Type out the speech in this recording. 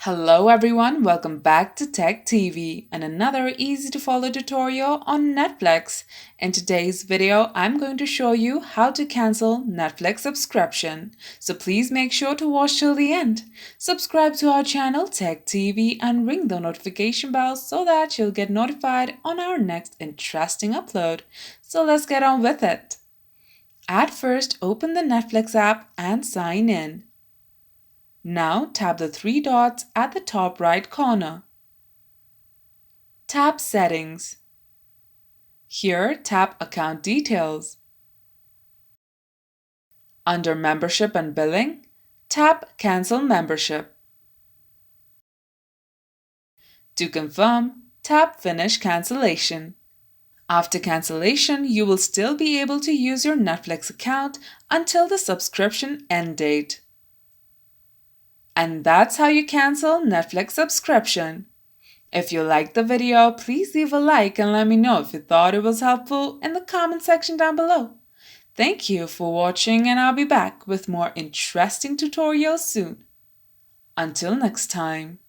Hello everyone, welcome back to Tech TV and another easy to follow tutorial on Netflix. In today's video, I'm going to show you how to cancel Netflix subscription. So please make sure to watch till the end. Subscribe to our channel Tech TV and ring the notification bell so that you'll get notified on our next interesting upload. So let's get on with it. At first, open the Netflix app and sign in. Now tap the three dots at the top right corner. Tap Settings. Here, tap Account Details. Under Membership and Billing, tap Cancel Membership. To confirm, tap Finish Cancellation. After cancellation, you will still be able to use your Netflix account until the subscription end date. And that's how you cancel Netflix subscription. If you liked the video, please leave a like and let me know if you thought it was helpful in the comment section down below. Thank you for watching and I'll be back with more interesting tutorials soon. Until next time.